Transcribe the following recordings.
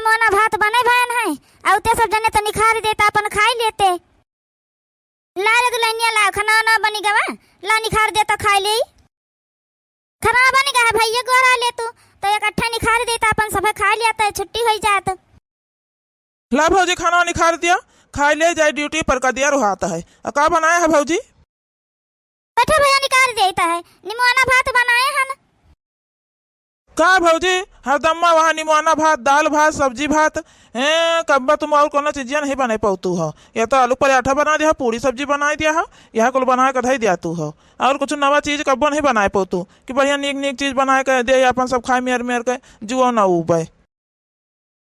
मोना भात बने भयन है औते सब जने तो निखार देता अपन खाई लेते। ला रे दुल्हनिया ला खाना ना बनी गवा ला निखार देता खाई ले। खाना बनी गया भैया गोरा ले तू तो एक अट्ठा निखार देता अपन सब खा लिया तो छुट्टी हो जात। ला भौजी खाना निखार दिया खाई ले जाए ड्यूटी पर का दिया रुहाता है। का बनाया है भौजी? बैठे भैया निकाल देता है निमोना भात बनाए हन। का भौजी हरदम्मा वहाँ निमोना भात दाल भात सब्जी भात कब्बा तुम और कोनो चीजिया नहीं बना पातू हो। या तो आलू पराठा बना दिया पूरी सब्जी बना दिया हो यह कुल बना कर धई दिया तू हो और कुछ नवा चीज कब्बो नहीं बनाए पातू कि बढ़िया नीक नीक चीज बनाए कर दे अपन सब खाए मेर मेर के जुओ ना उबे।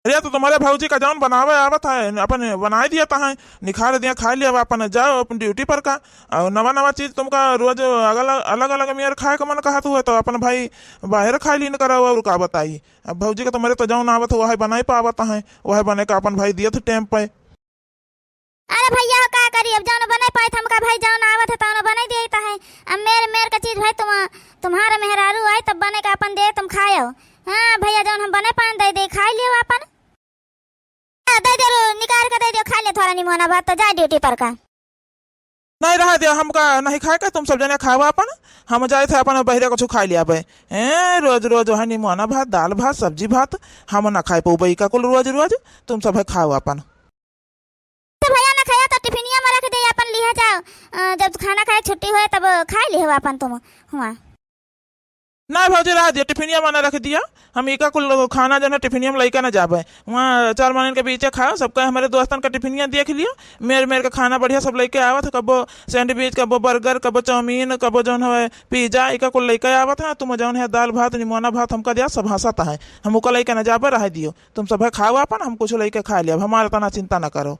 अरे तो तुम्हारे भौजी का जौन बनावे आवत है अपन बनाई दिया है निखार दिया खा लिया अपन जाओ अपन ड्यूटी पर का और नवा नवा चीज तुमका रोज अलग अलग मेयर खाए का मन कहा तू है तो अपन भाई बाहर खा ली न करो और का बताई। अब भौजी का तुम्हारे तो जौन आवत है वह बनाई पावत है वह बने का अपन भाई दिए थे टाइम पे। अरे भैया का करी अब जौन बने पाए हमका भाई जौन आवत है तौन बना देता है। अब मेर मेर का चीज भाई तुम्हारा मेहरारू आए तब बने का अपन दे तुम खाओ। हाँ भैया जौन हम बने पाए दे दे खा लियो अपन दे दे निकाल कर दे दो खा ले थोड़ा निमोना भात तो जा ड्यूटी पर का। नहीं रहा दिया हमका नहीं खाए का तुम सब जने खावा अपन हम जाए थे अपन बहरे कुछ खा लिया बे रोज रोज है निमोना भात दाल भात सब्जी भात हम ना खाए पाऊ का कुल रोज रोज तुम सब खाओ अपन। तो भैया ना खाया तो टिफिनिया में रख दे अपन लिया जाओ जब खाना खाए छुट्टी हुए तब खा लियो अपन तुम हुआ। ना भौजी रहा दिया टिफिनिया बना रख दिया हम इका कुल खाना जो है टिफिनिया में लैका ना जाबे वहाँ 4 महीने के बीच खाओ सबका हमारे दोस्तन का टिफिनिया देख लियो मेर मेर का खाना बढ़िया सब लेके आवत है कबो सैंडविच कबो बर्गर कबो चाउमीन कबो जौन है पिज्जा इका कुल लेके आवत है तुम जौन है दाल भात निमोना भात हमका दिया सब हंसता है हम उका लेके ना जाबे रह दियो तुम सब खाओ अपन हम कुछ लेके खा लिया हमारा तना चिंता न करो।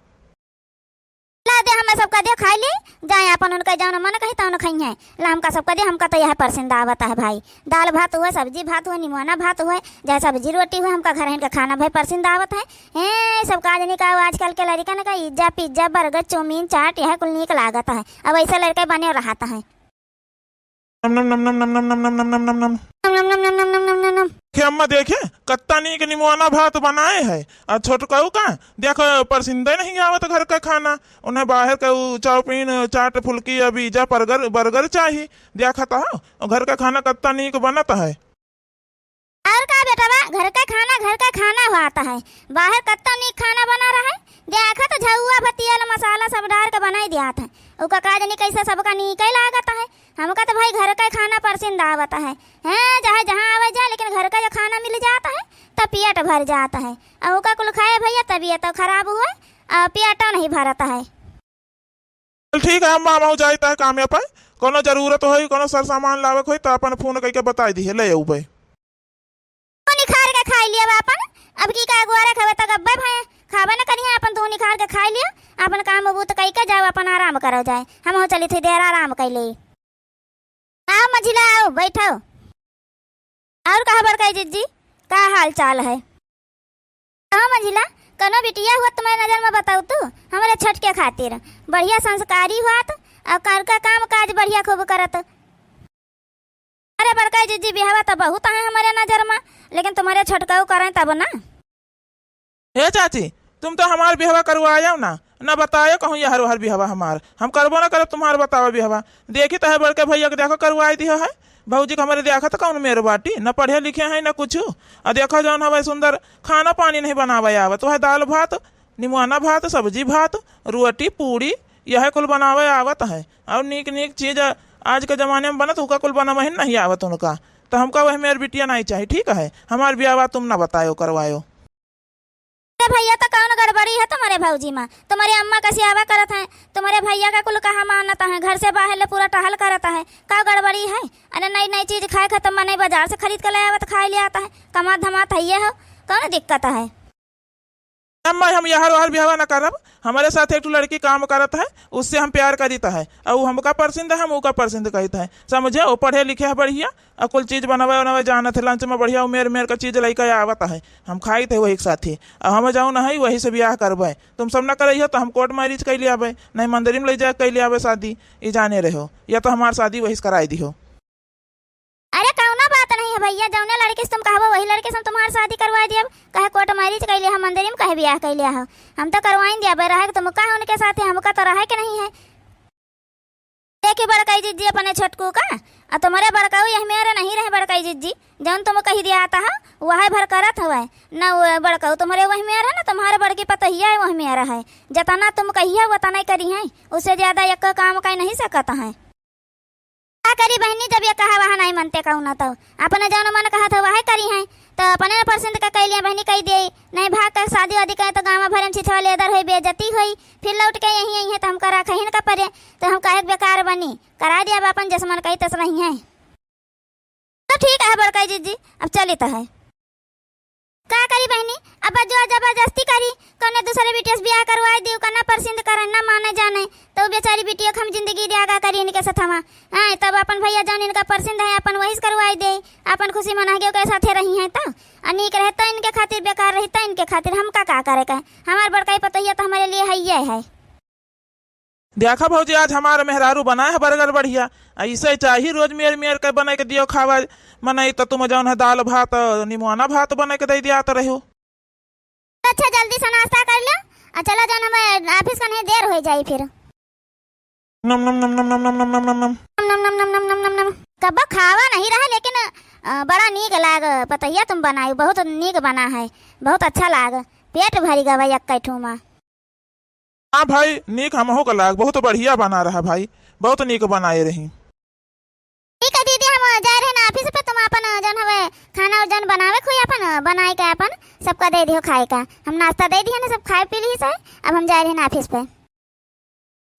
ला दे हमें सबका दे खाई ले जाए अपन उनका जौन मन कही तौन खाई है ला हमका सबका दे हमका तो यह पसंद आवता है भाई दाल भात हुआ सब्जी भात हुआ निमोना भात हुआ जैसे सब्जी रोटी हुआ हमका घर का खाना भाई पसंद आवत है सब काज नहीं का आजकल के लड़का ने का इज्जा पिज्जा बर्गर चाउमीन चाट यह कुल नीक लागत है अब ऐसा लड़का बने रहता है। नम नम नम नम नम नम नम नम नम नम नम अम्मा देखे कत्ता नीक निमोना भात बनाए है और छोटकऊ का देखो पसंद नहीं आवत घर का खाना उन्हें बाहर का चाउमीन चाट फुल्की या पिज्जा बर्गर बर्गर चाहिए देखता हो घर का खाना कत्ता नीक बनता है। और का बेटा घर का खाना होता है बाहर कत्ता नीक खाना बना रहा है देखा तो झुआ भतिया मसाला सब डाल के बनाई दिया था उका काज नहीं कैसे सबका नीक ही लागत है हमका तो भाई घर का खाना पसंद आवता है चाहे जहाँ आवे जाए लेकिन घर का जो खाना मिल जाता है तब पेट भर जाता है और उका कुल खाए भैया तबीयत तो खराब हुआ और पेट नहीं भरता है। ठीक है अम्मा हम जाता है काम पे कोनो जरूरत हो कोनो सर सामान लावे हो तो अपन फोन करके बता दी ले उबे निखार के खाई लिया अपन अब की का गोरा खावे तक अब्बे भाई खावे ना करिए अपन तू निखार के खाई लिया अपन काम बबू तो कई के जाओ अपन आराम करो जाए हम हो चली थी देर आराम कर ले। आओ मझिला आओ बैठो और कहा बरकाई जिज्जी का हाल चाल है? हाँ मझिला कनो बिटिया हुआ तुम्हारे नजर में बताऊ तू हमारे छठ के खातिर बढ़िया संस्कारी हुआ और कर का काम काज बढ़िया खूब करत। अरे बरकाई जिज्जी बिहावा तो बहुत है हमारे नजर में लेकिन तुम्हारे छठकाऊ करें तब ना। हे चाची तुम तो हमार बिहवा करवायो ना बतायो कहूँ हर हर बिहवा हमार हम करबो ना करो तुम्हार बताओ बिहवा देखी तो है बड़के भैया के देखो करवाई दियो है भौजी को हमारे देखा तो कौन मेरे बाटी न पढ़े लिखे हैं न कुछ और देखो जौन हवा सुंदर खाना पानी नहीं बनावे आवत तो है दाल भात निमोना भात सब्जी भात रोटी पूरी यह कुल बनावे आवत है और नीक नीक चीज आज के जमाने में बनत उका कुल बनावे नहीं आवत उनका तो हमका वह मेरी बिटिया नहीं चाहिए ठीक है हमार बियावा तुम ना बतायो करवायो। भैया तो कौन गड़बड़ी है तुम्हारे भौजी माँ तुम्हारी अम्मा का सियावा करत है तुम्हारे भैया का कुल कहा मानता है घर से बाहर ले पूरा टहल करता है का गड़बड़ी है। अरे नई नई चीज खाए खत्म नहीं बाजार से खरीद कर ले आवा तो खाई ले आता है कमा धमात है ये हो कौन दिक्कत है। अम्मा हम हर बिहावा न करब हमारे साथ एक लड़की काम करत है उससे हम प्यार करीता है और हमका पसंद है हम उका पसंद कहता है समझे वो पढ़े लिखे है बढ़िया और कुल चीज बनावे उनावे जाना थे लंच में बढ़िया मेर मेर का चीज लैके आवत है हम खाई थे वही साथी और हम जाऊँ ना है वही से ब्याह करबे तुम सब न करिए तो हम कोर्ट मैरिज कैले आबे नहीं मंदिर में ले जाए कैले आबे शादी ये जाने रहो या तो हमार शादी वही कराई दी हो। अरे कौना बात नहीं है भैया जौने लड़के से तुम कहबो वही लड़के से हम तुम्हारी शादी करवा दिया कहे कोर्ट मैरिज बीच कैले हम मंदिर में कहे ब्याह कैले हो। हम तो करवाइन दिया बे रहे तुम का उनके साथ हमका तो रहे के नहीं है। देखी बड़काई जिज्जी अपने छोटकू का और तुम्हारे बड़काऊ यह मेरे नहीं रहे बड़काई जिज्जी जौन तुम कही दिया आता है वह भर करत हुआ न वो बड़काऊ तुम्हारे वही मेरा ना तुम्हारे बड़की पतहिया है वही मेरा है जतना तुम कही है उतना ही करी है उससे ज्यादा एक काम कह नहीं सकता है। क्या करी बहनी जब ये कहा वहाँ नहीं मनते कहूँ ना तो अपने जौन मन कहा था वह करी है तो अपने परसेंट का कह लिया बहनी कह दे नहीं भाग कर शादी वादी कहे तो गाँव भर में छिछवा लेदर हुई बेइज्जती हुई फिर लौट के यही यही है तो हम करा कहीं का परे तो हम कहे बेकार बनी करा दिया अपन जैसे मन कही तस नहीं है। तो ठीक है बड़काई जीजी अब चली तो है का करी बहनी अब जो जबरदस्ती करी कने दूसरे बिटिया ब्याह करवाई दी कना परसिंद करन ना माने जाने तो बेचारी बिटिया हम जिंदगी दियागा करी इनके साथ हम हां तब अपन भैया जान इनका परसिंद है अपन वही करवाई दे अपन खुशी मना के साथे रही है तो अनिक रहता इनके खातिर बेकार रहता इनके खातिर हम का करे का हमार बड़काई पतैया तो हमारे लिए है है। देखा भौजी आज हमारा मेहरारू बना है बर्गर बढ़िया ऐसे चाहिए रोज मेर के बना के दियो खावा मनाई तो तुम जौन है दाल भात निमोना भात बना के दे दिया तो रहो। अच्छा जल्दी से नाश्ता कर लो और चलो जौन हमें ऑफिस का नहीं देर हो जाए फिर। नम नम नम नम नम नम नम नम नम नम नम नम नम नम नम नम कब खावा नहीं रहा लेकिन बड़ा नीक लाग पतैया तुम बनाई बहुत नीक बना है बहुत अच्छा लाग पेट भरी गवा एक कैठू में। हाँ भाई नीक हमहो का लाग बहुत बढ़िया बना रहा भाई बहुत नीक बनाए रही। ठीक है दीदी हम जा रहे हैं ऑफिस पे तुम अपन जन हवे खाना और जन बनावे कोई अपन बनाए का अपन सबका दे दियो खाए का हम नाश्ता दे दिए ना सब खाए पी ली से अब हम जा रहे हैं ऑफिस पे।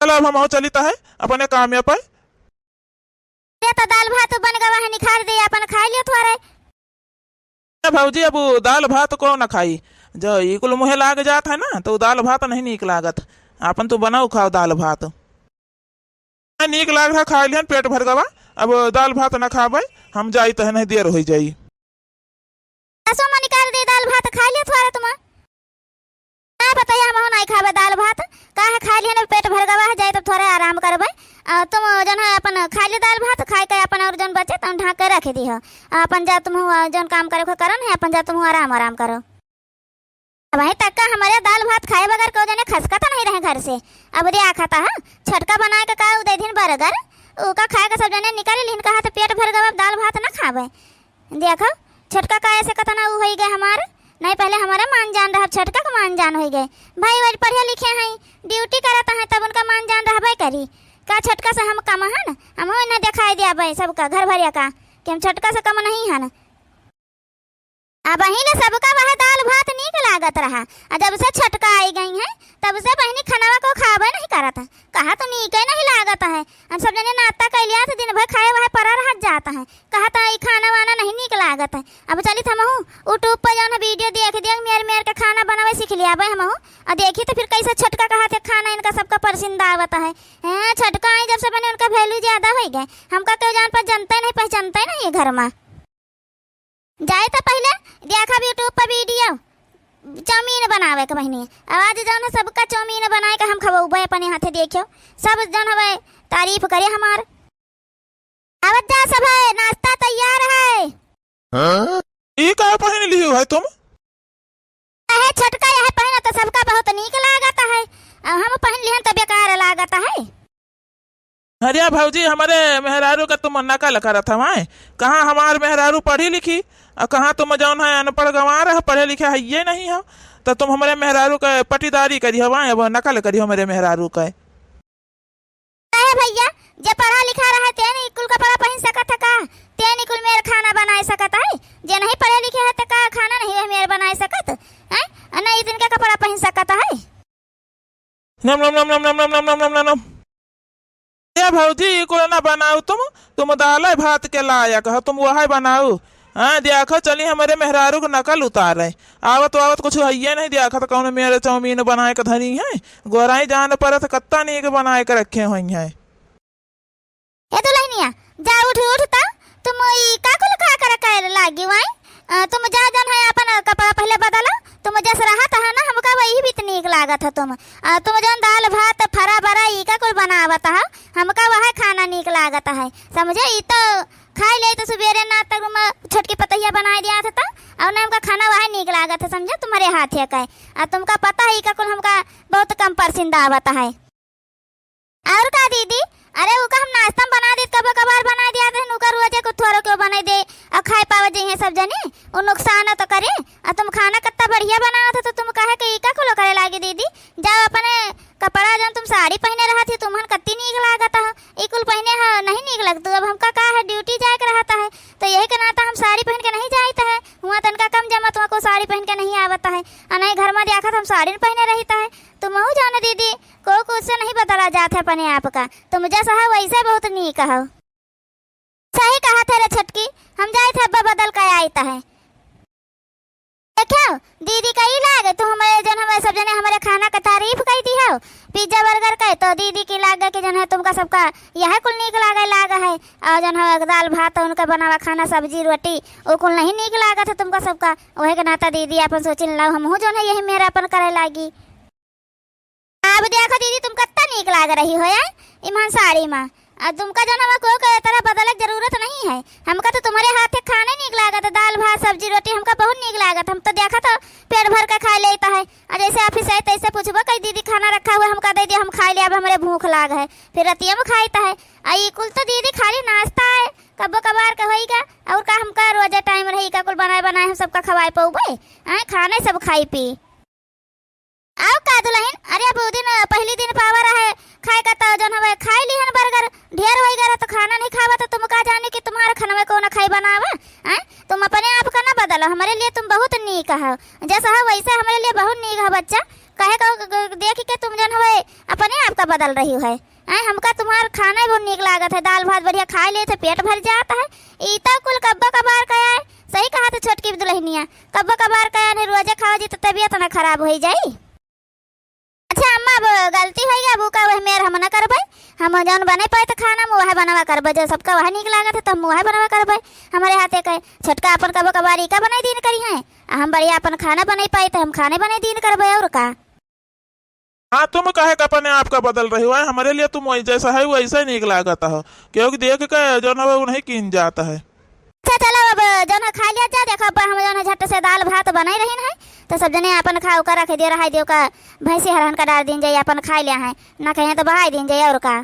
चलो अब हम चलिता है अपने काम में पर तो दाल भात बन गवा है निखार दे अपन खा लियो थोड़े। भौजी अब दाल भात को न खाई जो इकुल मुहे लाग जात है ना तो दाल भात नहीं नीक लागत अपन तो बनाओ खाओ दाल भात नीक लाग रहा खा लियन पेट भर गवा अब दाल भात न खाबे हम जाई तो नहीं देर हो जाई। निकाल दे दाल भात खा लियो थोड़ा तुम ना बताइए हम नहीं खाबे दाल भात का है खा लिया पेट भर गवा है जाए तो थोड़ा आराम करबे तुम जन है अपन खा ले दाल भात खाए के अपन और जन बचे तुम ढाक के रख दी हो अपन जा तुम जन काम करे करन है अपन जा तुम आराम आराम करो। वही तक का हमारे दाल भात खाए बगैर को जने खसका तो नहीं रहे घर से अब दिया खाता है छटका बना के का दे दिन बर्गर का खाए का सब जने निकाले लेकिन कहा तो पेट भर गवा दाल भात ना खावे देखो छटका का ऐसे कतना हो गए हमारे नहीं पहले हमारा मान जान रहा छटका का मान जान हो गए भाई वही पढ़े लिखे हैं ड्यूटी करता है तब उनका मान जान रहा करी का छटका से हम कम है हम इन्हें दिखाई दिया भाई सबका घर भरिया का कि हम छटका से कम नहीं है अब बहनी सबका वह दाल भात नीक लागत रहा और जब से छटका आई गई है तब से बहनी खाना को खावे नहीं करता कहा तो नीक नहीं लागत है हम सब जने नाश्ता कर लिया दिन भर खाए वह पर रह जाता है कहा था खाना वाना नहीं नीक लागत है। अब चली हम यूट्यूब पर जो वीडियो देख दिया मेर के खाना बनावे सीख लिया हम और देखी तो फिर कैसे छटका कहा थे खाना इनका सबका पसंद आवता है छटका आई जब से बने उनका वैल्यू ज्यादा हो गए हमका क्यों जान पर जनता नहीं पहचानता नहीं ये घर में जाए तो पहले देखा यूट्यूब पर वीडियो चाउमीन बनावे के बहनी आवाज जौन सबका चाउमीन बनाए के हम खबे अपने हाथे देखियो सब जन हवे तारीफ करे हमार आवत जा सब है नाश्ता तैयार है। ये का पहन ली है तुम है छटका यह पहना तो सबका बहुत नीक लागत है हम पहन लिहन तो बेकार लागत है। हरिया भौजी हमारे मेहरारू का तुम नकल करत हमारे कहाँ हमार मेहरारू पढ़ी लिखी और कहाँ तुम जौन है अनपढ़ गंवार है पढ़े लिखे है ये नहीं हो तो तुम हमारे मेहरारू का पटीदारी करी हवाए अब नकल करी हमारे मेहरारू का भैया जे पढ़ा लिखा रहा तेन कुल कपड़ा पहन सकत है का तेन कुल मेर खाना बना सकत है जे नहीं पढ़े लिखे है तो का खाना नहीं मेर बना सकत है नहीं दिन का कपड़ा पहन सकत है। नम नम नम नम नम नम नम नम नम ये भौजी को ना बनाओ तुम दाल भात के लायक हो तुम वह बनाओ हाँ देखो चली हमारे मेहरारू को नकल उतारे आवत आवत कुछ है नहीं देखा तो कौन मेरे चाउमीन बनाए के धरी है गोराई जान पर कत्ता नीक बनाए के रखे हुई है। ये तो लहनिया जा उठ उठता तुम का कुल खा कर लागी वाई तुम जा जन है अपन कपड़ा पहले बदलो तुम जैसे रहा था ना हमका वही भी नीक लागत है तुम जन दाल भात फरा बरा ई का कुल बनावत है हमका वह खाना नीक लागत है समझे ई तो खा ले तो सुबेरे ना तक छोटकी पतैया बना दिया था और ना हमका खाना वह नीक लागत है समझे तुम्हारे हाथ है का तुमका पता है का कुल हमका बहुत कम परसिंदा आवता है। और का दीदी अरे उका हम नाश्ता में बना दे कब कबार बना दिया थे नुका रोजे को थोड़ा क्यों बना दे और खाए पावे जी सब जने वो नुकसान तो करे और तुम खाना कितना बढ़िया बनाओ थे तो तुम कहे कि इका को करे लागे दीदी जाओ अपने कपड़ा जो तुम साड़ी पहने रहा थी तुम्हान कत्ती नीक लागत है इकुल पहने है नहीं नीक लगता अब हमका का है ड्यूटी जाए के रहता है तो यही के नाता हम साड़ी पहन के नहीं जाते है हुआ तनका कम जमा तुमको साड़ी पहन के नहीं आवता है और नहीं घर में देखा हम साड़ी पहने रहता है तुम हो जाने दीदी को कुछ से नहीं बदला जाता है अपने आप का तुम जैसा है वैसे बहुत नीक हो। सही कहा था रे छटकी हम जाए थे अब्बा बदल के आयता है देखो दीदी का ही लागे तो हमारे जन हमारे सब जने हमारे खाना का तारीफ कही दी है पिज्जा बर्गर का तो दीदी की लागे कि जन है तुमका सबका यह कुल नीक लागा है और जन है दाल भात उनका बनावा खाना सब्जी रोटी वो कुल नहीं नीक लागा था तुमका सबका वही के नाता दीदी अपन सोचिन लाओ हम जो है यही मेरा अपन करे लागी। अब देखो दीदी तुम कितना नीक लाग रही हो यार ईमान साड़ी में और तुमका जो है को तरह बदलने की जरूरत नहीं है हमका तो तुम्हारे हाथ से खाने नीक लागत है दाल भात सब्जी रोटी हमका बहुत नीक लागत हम तो देखा तो पेट भर का खा लेता है और जैसे ऑफिस आए तैसे पूछबो कई दीदी खाना रखा हुआ हमका दे दिया हम खा लिया अब हमारे भूख लाग है फिर रतिया में खाता है आई कुल तो दीदी खाली नाश्ता है कब्बो कबार का होईगा और का हमका रोजा टाइम रही का कुल बनाए हम सबका खवाए पौबे खाने सब खाई पी आओ का दुल्हन अरे अब दिन पहली दिन पावर है खाए का तो जन हवे खाई लिहन बर्गर ढेर होई गरा तो खाना नहीं खावा तो तुम का जाने कि तुम्हारे खाना को ना खाई बनावा हैं तुम अपने आप का ना बदलो हमारे लिए तुम बहुत नीक हो जैसा हो वैसे हमारे लिए बहुत नीक है बच्चा कहे को देख के तुम जन हवे अपने आप का बदल रही है हमका तुम्हारा खाना बहुत नीक लागत है दाल भात बढ़िया खा ले थे पेट भर जाता है इता कुल कब्बा कबार का है सही कहा तो छोटकी दुल्हनिया कब्बा कबार का है रोजे खाओ जी तो तबीयत ना खराब हो जाई। अच्छा अम्मा अब गलती हो गया बुका वह मेर हम ना करबै हम जौन बने पाए तो खाना में वह बनवा करबै जो सबका वह नीक लागत है तो हम वह बनवा करबै हमारे हाथे के छोटका अपन कबो कबारी का बनाई दिन करी है हम बढ़िया अपन खाना बनाई पाए तो हम खाने बनाई दिन करबै और का। हाँ तुम कहे का अपने आप का बदल रही हो हमारे लिए तुम जैसा है वैसा ही नीक लागता हो क्योंकि देख के जो है वो नहीं कीन जाता है। अच्छा चलो अब जो है खा लिया जा देखो हम जो है झट से दाल भात बनाई रही है तो सब जने अपन खाओ का रख दे रहा है देव का भैंसी हरहन का डाल दिन जाइए अपन खा लिया है ना कहीं तो बहाई दिन जाइए और का।